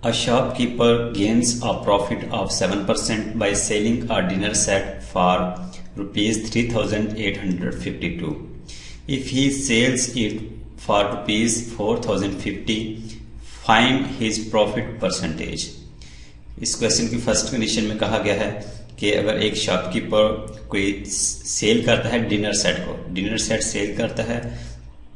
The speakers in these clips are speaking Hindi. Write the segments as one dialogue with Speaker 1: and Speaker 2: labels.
Speaker 1: A shopkeeper gains a profit of 7% by selling a dinner set for rupees 3,852. If he sells it for rupees 4,050, find his profit percentage. इस क्वेश्चन की फर्स्ट कंडीशन में कहा गया है कि अगर एक शॉपकीपर कोई सेल करता है डिनर सेट सेल करता है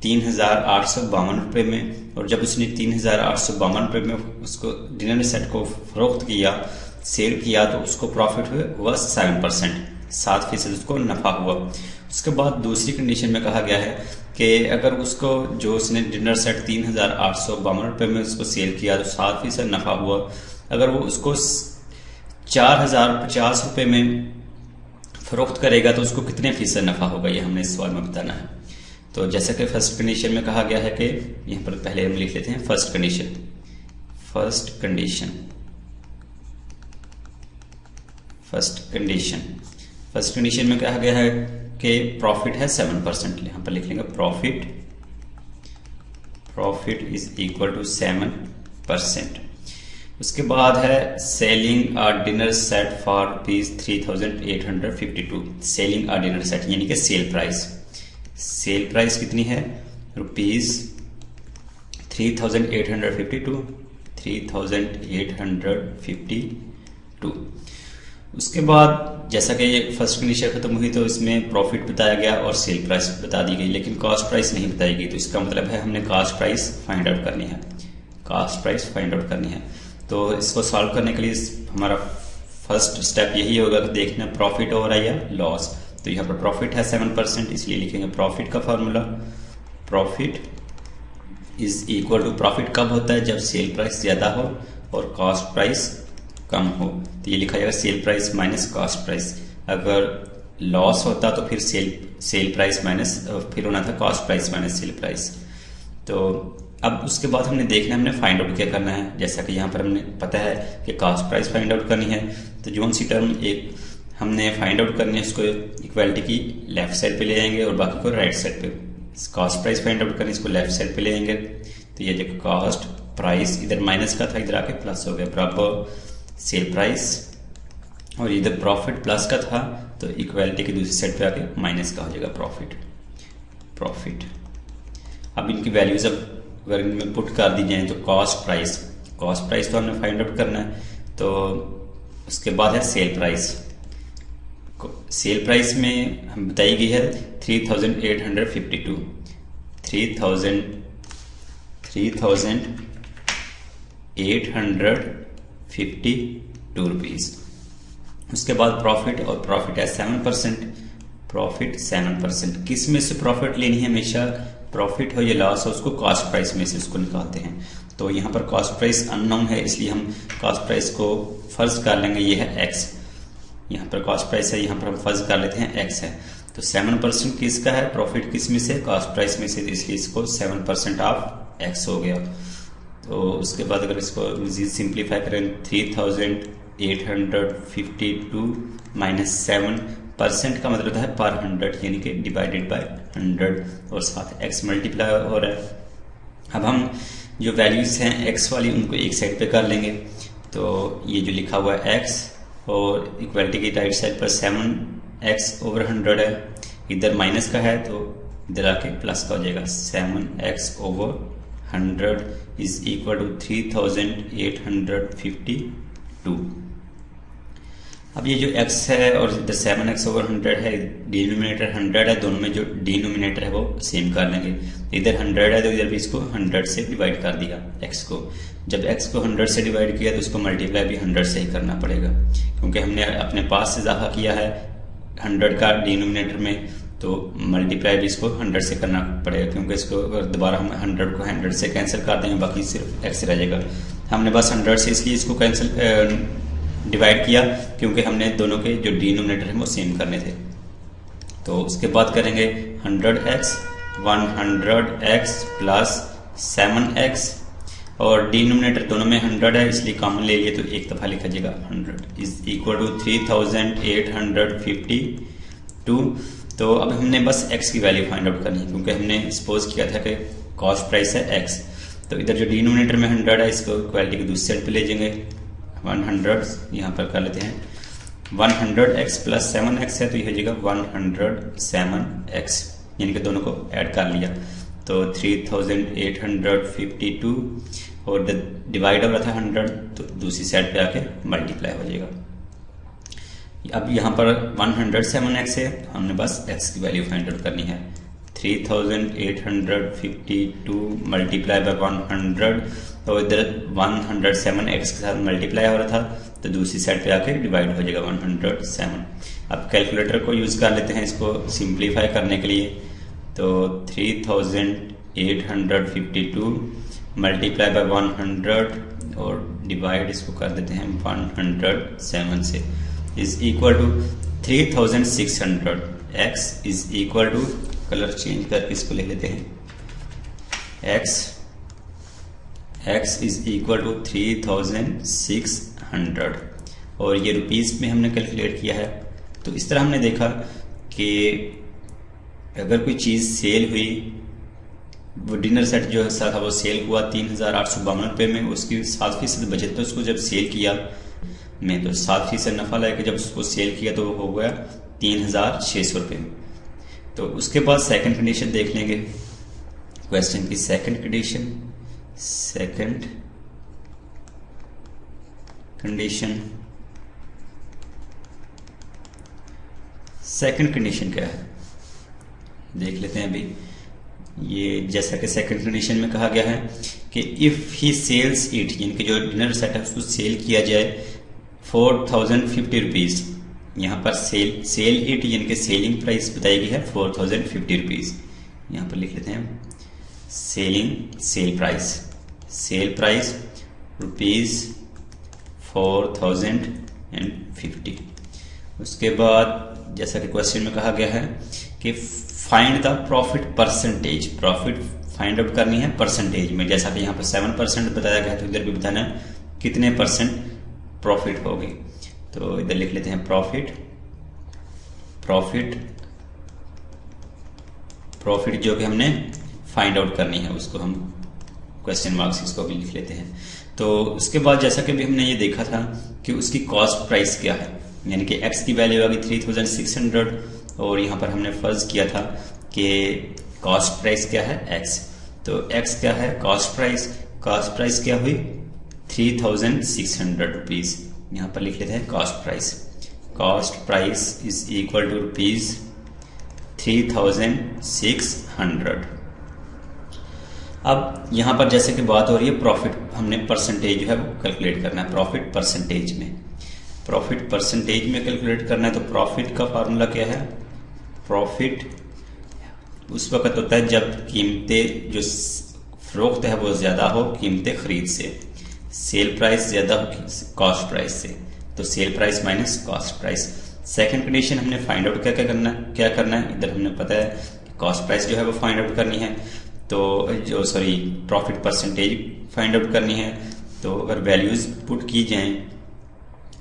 Speaker 1: 3,852 रुपये में, और जब उसने 3,852 रुपये में उसको डिनर सेट को फरोख्त किया, सेल किया, तो उसको प्रॉफिट हुआ 7% उसको नफा हुआ। उसके बाद दूसरी कंडीशन में कहा गया है कि अगर उसको जो उसने डिनर सेट 3,852 रुपये में उसको सेल किया तो 7% नफा हुआ। अगर वो उसको 4,050 रुपये में फरोख्त करेगा तो उसको कितने फीसद नफा होगा, ये हमने इस सवाल में बताना है। तो जैसा कि फर्स्ट कंडीशन में कहा गया है कि यहाँ पर पहले हम लिख लेते हैं फर्स्ट कंडीशन में कहा गया है कि प्रॉफिट है 7%। यहाँ पर लिख लेंगे प्रॉफिट इज इक्वल टू 7%। उसके बाद है selling a dinner set for rupees 3,852। Selling a dinner set यानी कि सेल प्राइस कितनी है, रुपीज 3,852। उसके बाद जैसा कि ये फर्स्ट कंडीशन खत्म हुई तो इसमें प्रॉफिट बताया गया और सेल प्राइस बता दी गई, लेकिन कॉस्ट प्राइस नहीं बताई गई। तो इसका मतलब है हमने कॉस्ट प्राइस फाइंड आउट करनी है। तो इसको सॉल्व करने के लिए हमारा फर्स्ट स्टेप यही होगा कि देखना प्रॉफिट हो रहा है या लॉस। तो यहाँ पर प्रॉफिट है 7%, इसलिए लिखेंगे प्रॉफिट का formula profit is equal to, profit कब होता है, जब सेल प्राइस ज्यादा हो और कॉस्ट प्राइस कम हो। तो ये लिखा जाएगा sale price minus cost price. अगर लॉस होता तो फिर सेल प्राइस माइनस, फिर होना था cost price minus sale price. तो अब उसके बाद हमने देखना है हमने फाइंड आउट क्या करना है। जैसा कि यहाँ पर हमने पता है कि कॉस्ट प्राइस फाइंड आउट करनी है, तो जोन सी टर्म एक हमने फाइंड आउट करनी है, उसको इक्वालिटी की लेफ्ट साइड पे ले जाएंगे और बाकी को राइट साइड पे। कॉस्ट प्राइस फाइंड आउट करनी, इसको लेफ्ट साइड पे ले जाएंगे। तो ये जो कॉस्ट प्राइस इधर माइनस का था, इधर आके प्लस हो गया, बराबर सेल प्राइस, और इधर प्रॉफिट प्लस का था तो इक्वालिटी की दूसरी साइड पे आके माइनस का हो जाएगा प्रॉफिट। अब इनकी वैल्यूज अगर इनमें पुट कर दी जाए तो कॉस्ट प्राइस तो हमने फाइंड आउट करना है। तो उसके बाद है सेल प्राइस में हम बताई गई है 3,852 रुपीज। उसके बाद प्रॉफिट है 7%। किस में से प्रॉफिट लेनी है, हमेशा प्रॉफिट हो या लॉस हो उसको कॉस्ट प्राइस में से उसको निकालते हैं। तो यहाँ पर कॉस्ट प्राइस अननोन है, इसलिए हम कॉस्ट प्राइस को फर्ज कर लेंगे ये है एक्स। यहाँ पर कॉस्ट प्राइस है, यहाँ पर हम फर्ज कर लेते हैं एक्स है। तो 7% किसका है, प्रॉफिट किस में से, कॉस्ट प्राइस में से, इसलिए इसको 7% ऑफ एक्स हो गया। तो उसके बाद अगर इसको मजीद सिंप्लीफाई करें 3,852 माइनस 7% का मतलब है पर 100 यानी कि डिवाइडेड बाय 100 और साथ एक्स मल्टीप्लाई हो रहा है। अब हम जो वैल्यूज हैं एक्स वाली उनको एक साइड पे कर लेंगे। तो ये जो लिखा हुआ है एक्स और इक्वलिटी की राइट साइड पर 7x/100 है, इधर माइनस का है तो इधर आके प्लस का हो जाएगा। 7x/100 is equal to 3,852। अब ये जो x है और इधर 7x/100 है, डिनोमिनेटर 100 है, दोनों में जो डिनोमिनेटर है वो सेम कर लेंगे। इधर 100 है तो इधर भी इसको 100 से डिवाइड कर दिया x को। जब x को 100 से डिवाइड किया तो इसको मल्टीप्लाई भी 100 से ही करना पड़ेगा, क्योंकि हमने अपने पास से इजाफा किया है 100 का डिनोमिनेटर में, तो मल्टीप्लाई भी इसको 100 से करना पड़ेगा, क्योंकि इसको अगर दोबारा हम 100 को 100 से कैंसिल कर देंगे बाकी सिर्फ x रह जाएगा। हमने बस 100 से इसलिए इसको कैंसिल डिवाइड किया क्योंकि हमने दोनों के जो डिनोमिनेटर हैं वो सेम करने थे। तो उसके बाद करेंगे 100x प्लस 7x, और डिनोमिनेटर दोनों में 100 है इसलिए कॉमन ले लिए तो एक दफा लिखा जाएगा 100 इज इक्वल टू 3,852। तो अब हमने बस x की वैल्यू फाइंड आउट करनी है, क्योंकि हमने सपोज किया था कि कॉस्ट प्राइस है x। तो इधर जो डिनोमिनेटर में 100 है इसको इक्वालिटी के दूसरी साइड पे ले जाएंगे 100, यहाँ पर कर लेते हैं 100x प्लस 7x है तो ये हो जाएगा 107x, यानी कि दोनों को ऐड कर लिया तो 3852 और डिवाइड हो रहा था 100 तो दूसरी साइड पे आके मल्टीप्लाई हो जाएगा। अब यहाँ पर 107x है, हमने बस x की वैल्यू फाइंड आउट करनी है। 3852 मल्टीप्लाई बाय 100 तो इधर 107x के साथ मल्टीप्लाई हो रहा था तो दूसरी साइड पे आके डिवाइड हो जाएगा 107। अब कैलकुलेटर को यूज कर लेते हैं इसको सिंप्लीफाई करने के लिए। तो 3852 मल्टीप्लाई बाय 100 और डिवाइड इसको कर देते हैं 107 से is equal to 3600। x is equal to, colour change करके इसको लिख लेते हैं, x इज इक्वल टू 3600 और ये रुपीस में हमने कैलकुलेट किया है। तो इस तरह हमने देखा कि अगर कोई चीज़ सेल हुई, वो डिनर सेट जो था वो सेल हुआ 3852 रुपये में, उसकी 7% बचत तो उसको जब सेल किया में तो 7% नफा लाया, जब उसको सेल किया तो वो हो गया 3600 रुपये में। तो उसके बाद सेकंड कंडीशन देख लेंगे क्वेश्चन की। सेकंड कंडीशन क्या है देख लेते हैं अभी। ये जैसा कि सेकंड कंडीशन में कहा गया है कि इफ ही सेल्स इट, यानी कि जो डिनर सेट है उसको सेल किया जाए 4050 रुपीज। यहाँ पर सेल इट यानी कि सेलिंग प्राइस बताई गई है 4050 रुपीज। यहाँ पर लिख लेते हैं सेल प्राइस रुपीज 4050। उसके बाद जैसा कि क्वेश्चन में कहा गया है कि find the profit percentage, profit find out करनी है परसेंटेज में। जैसा कि यहाँ पर 7% बताया गया है तो इधर भी बताना है कितने परसेंट प्रॉफिट होगी। तो इधर लिख लेते हैं प्रॉफिट जो कि हमने फाइंड आउट करनी है उसको हम क्वेश्चन मार्क्स इसको भी लिख लेते हैं। तो उसके बाद जैसा कि भी हमने ये देखा था कि उसकी कॉस्ट प्राइस क्या है, यानी कि x की वैल्यू आ गई 3600 और यहाँ पर हमने फर्ज किया था कि कॉस्ट प्राइस क्या है x। तो x क्या है कॉस्ट प्राइस क्या हुई 3600 रुपीज। यहाँ पर लिख लेते हैं cost price is equal to rupees 3600। अब यहाँ पर जैसे कि बात हो रही है प्रॉफिट, हमने परसेंटेज जो है वो कैलकुलेट करना है प्रॉफिट परसेंटेज में कैलकुलेट करना है। तो प्रॉफिट का फार्मूला क्या है, प्रॉफिट उस वक्त होता है जब कीमतें जो फरोख्त है वो ज्यादा हो कीमतें खरीद से, सेल प्राइस ज्यादा हो कॉस्ट प्राइस से, तो sale price minus cost price. Second condition हमने फाइंड आउट क्या करना है, इधर हमने पता है कॉस्ट प्राइस जो है वो फाइंड आउट करनी है, तो प्रॉफिट परसेंटेज फाइंड आउट करनी है। तो अगर वैल्यूज पुट की जाएं,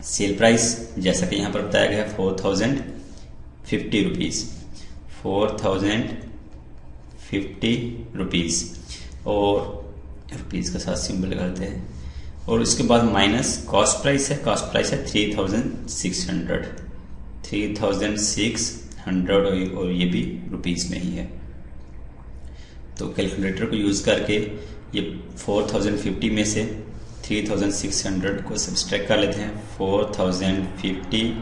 Speaker 1: सेल प्राइस जैसा कि यहाँ पर बताया गया है 4050 रुपीज और रुपीज का साथ सिंबल लगाते हैं और उसके बाद माइनस कॉस्ट प्राइस है 3600 और ये भी रुपीज में ही है। तो कैलकुलेटर को यूज करके ये 4050 में से 3600 को सब्सट्रैक्ट कर लेते हैं। 4050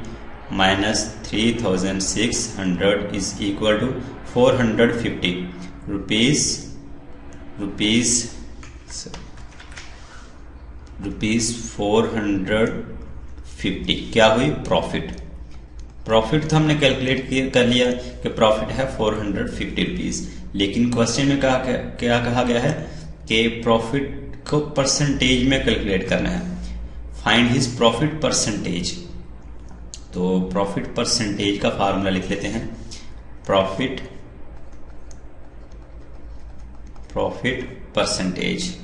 Speaker 1: minus 3600 is equal to 450 rupees 450 क्या हुई प्रॉफिट तो हमने कैलकुलेट कर लिया कि प्रॉफिट है 450 रुपीज, लेकिन क्वेश्चन में क्या कहा गया है कि प्रॉफिट को परसेंटेज में कैलकुलेट करना है, फाइंड हिज प्रॉफिट परसेंटेज। तो प्रॉफिट परसेंटेज का फार्मूला लिख लेते हैं, प्रॉफिट परसेंटेज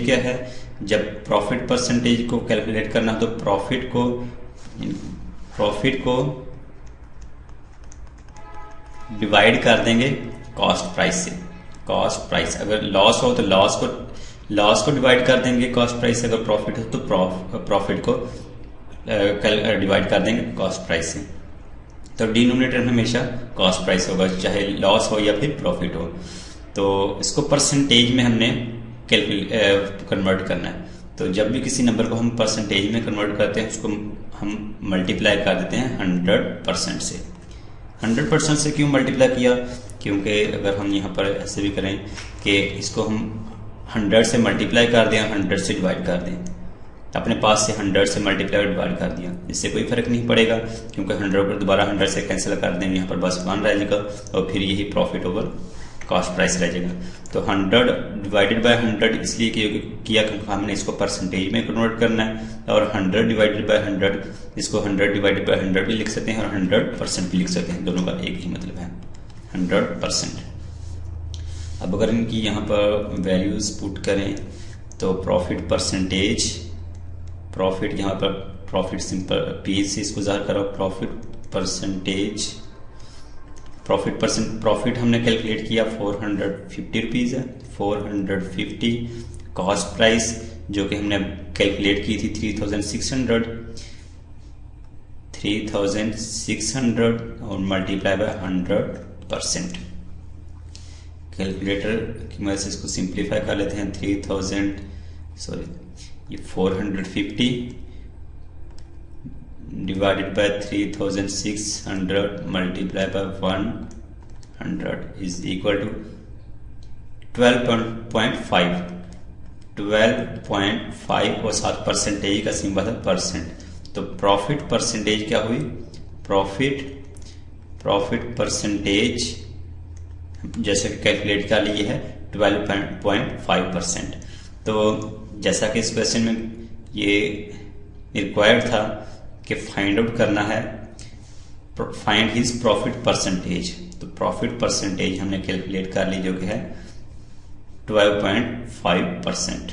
Speaker 1: क्या है, जब प्रॉफिट परसेंटेज को कैलकुलेट करना तो डिवाइड कर देंगे कॉस्ट प्राइस से। कॉस्ट प्राइस अगर लॉस हो तो लॉस को डिवाइड कर देंगे कॉस्ट प्राइस से, अगर प्रॉफिट हो तो प्रॉफिट को डिवाइड कर देंगे कॉस्ट प्राइस से। तो डिनोमिनेटर में हमेशा कॉस्ट प्राइस होगा, चाहे लॉस हो या फिर प्रॉफिट हो। तो इसको परसेंटेज में हमने कन्वर्ट करना है। तो जब भी किसी नंबर को हम परसेंटेज में कन्वर्ट करते हैं उसको हम मल्टीप्लाई कर देते हैं 100% से। 100% से क्यों मल्टीप्लाई किया? क्योंकि अगर हम यहाँ पर ऐसे भी करें कि इसको हम 100 से मल्टीप्लाई कर दें, 100 से डिवाइड कर दें, अपने पास से 100 से मल्टीप्लाई डिवाइड कर दिया, इससे कोई फर्क नहीं पड़ेगा, क्योंकि 100 पर दोबारा 100 से कैंसिल कर देंगे, यहाँ पर बस 1 रह जाएगा और फिर यही प्रॉफिट ओवर कॉस्ट प्राइस रह जाएगा। तो 100 डिवाइडेड बाय 100 इसलिए किया क्योंकि हमने इसको परसेंटेज में कन्वर्ट करना है, और 100 डिवाइडेड बाय 100 इसको 100 डिवाइडेड बाय 100 भी लिख सकते हैं और 100% भी लिख सकते हैं, दोनों का एक ही मतलब है 100%। अब अगर इनकी यहाँ पर वैल्यूज पुट करें तो प्रॉफिट परसेंटेज, प्रॉफिट यहाँ पर प्रॉफिट सिंपल पी से इसको ज़ाहिर करो, प्रॉफिट परसेंटेज, प्रॉफिट हमने कैलकुलेट किया 450 रुपीज़ है, 450। कॉस्ट प्राइस जो कि हमने कैलकुलेट की थी 3600 और मल्टीप्लाई बाय 100%। कैलकुलेटर की मदद से इसको सिंप्लीफाई कर लेते हैं। 450 divided by 3600 multiply by 100 is equal to 12.5 और साथ परसेंटेज का सिंबल है परसेंट। तो प्रॉफिट परसेंटेज क्या हुई? प्रॉफिट परसेंटेज जैसे कि कैलकुलेट कर लिए है 12.5%। तो जैसा कि इस क्वेश्चन में ये रिक्वायर्ड था कि फाइंड आउट करना है, फाइंड हिज प्रॉफिट परसेंटेज। तो प्रॉफिट परसेंटेज हमने कैलकुलेट कर ली जो कि है 12.5%।